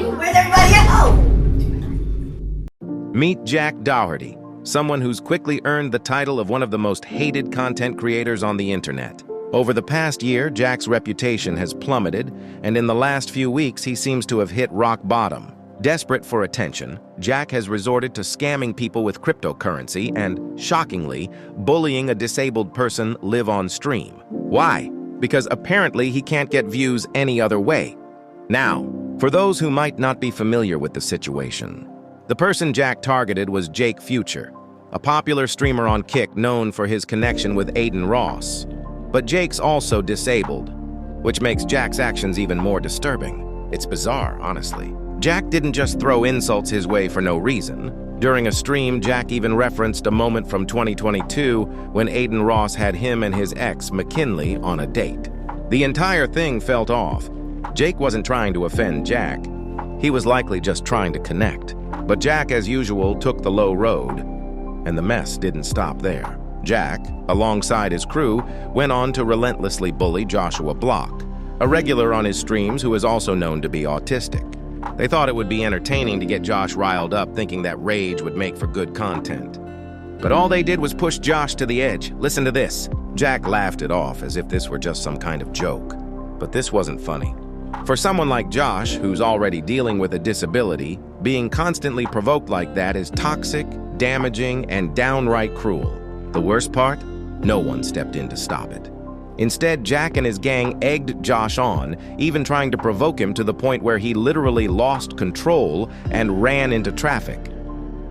Where's everybody at? Oh! Meet Jack Doherty, someone who's quickly earned the title of one of the most hated content creators on the internet. Over the past year, Jack's reputation has plummeted, and in the last few weeks, he seems to have hit rock bottom. Desperate for attention, Jack has resorted to scamming people with cryptocurrency and, shockingly, bullying a disabled person live on stream. Why? Because apparently he can't get views any other way. Now, for those who might not be familiar with the situation, the person Jack targeted was Jake Future, a popular streamer on Kick known for his connection with Aiden Ross. But Jake's also disabled, which makes Jack's actions even more disturbing. It's bizarre, honestly. Jack didn't just throw insults his way for no reason. During a stream, Jack even referenced a moment from 2022 when Aiden Ross had him and his ex, McKinley, on a date. The entire thing felt off. Jake wasn't trying to offend Jack. He was likely just trying to connect. But Jack, as usual, took the low road, and the mess didn't stop there. Jack, alongside his crew, went on to relentlessly bully Joshua Block, a regular on his streams who is also known to be autistic. They thought it would be entertaining to get Josh riled up, thinking that rage would make for good content. But all they did was push Josh to the edge. Listen to this. Jack laughed it off as if this were just some kind of joke. But this wasn't funny. For someone like Josh, who's already dealing with a disability, being constantly provoked like that is toxic, damaging, and downright cruel. The worst part? No one stepped in to stop it. Instead, Jack and his gang egged Josh on, even trying to provoke him to the point where he literally lost control and ran into traffic.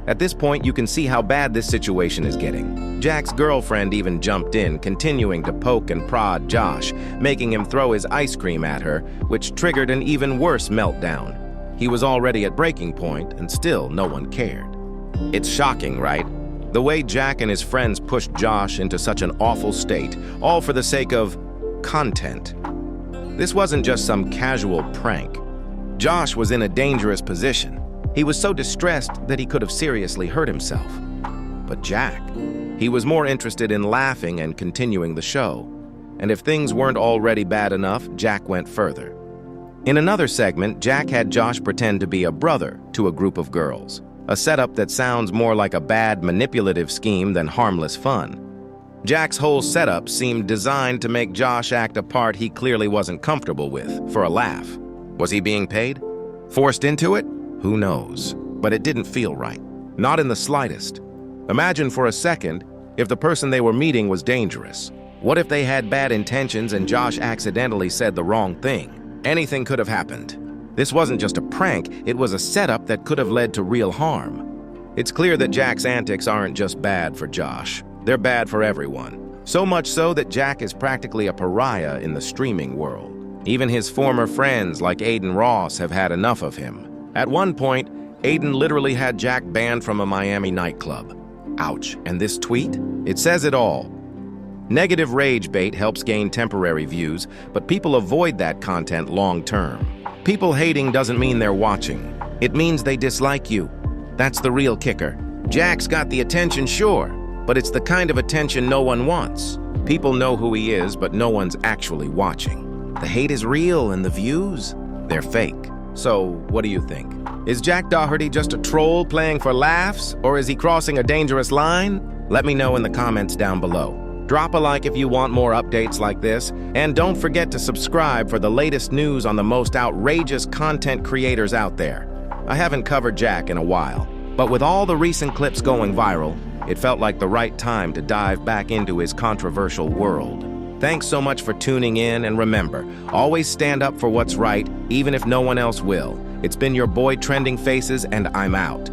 At this point, you can see how bad this situation is getting. Jack's girlfriend even jumped in, continuing to poke and prod Josh, making him throw his ice cream at her, which triggered an even worse meltdown. He was already at breaking point, and still no one cared. It's shocking, right? The way Jack and his friends pushed Josh into such an awful state, all for the sake of content. This wasn't just some casual prank. Josh was in a dangerous position. He was so distressed that he could have seriously hurt himself. But Jack, he was more interested in laughing and continuing the show. And if things weren't already bad enough, Jack went further. In another segment, Jack had Josh pretend to be a brother to a group of girls. A setup that sounds more like a bad, manipulative scheme than harmless fun. Jack's whole setup seemed designed to make Josh act a part he clearly wasn't comfortable with, for a laugh. Was he being paid? Forced into it? Who knows? But it didn't feel right. Not in the slightest. Imagine for a second if the person they were meeting was dangerous. What if they had bad intentions and Josh accidentally said the wrong thing? Anything could have happened. This wasn't just a prank, it was a setup that could have led to real harm. It's clear that Jack's antics aren't just bad for Josh. They're bad for everyone. So much so that Jack is practically a pariah in the streaming world. Even his former friends like Aiden Ross have had enough of him. At one point, Aiden literally had Jack banned from a Miami nightclub. Ouch. And this tweet? It says it all. Negative rage bait helps gain temporary views, but people avoid that content long term. People hating doesn't mean they're watching. It means they dislike you. That's the real kicker. Jack's got the attention, sure, but it's the kind of attention no one wants. People know who he is, but no one's actually watching. The hate is real, and the views? They're fake. So, what do you think? Is Jack Doherty just a troll playing for laughs, or is he crossing a dangerous line? Let me know in the comments down below. Drop a like if you want more updates like this, and don't forget to subscribe for the latest news on the most outrageous content creators out there. I haven't covered Jack in a while, but with all the recent clips going viral, it felt like the right time to dive back into his controversial world. Thanks so much for tuning in, and remember, always stand up for what's right, even if no one else will. It's been your boy Trending Faces, and I'm out.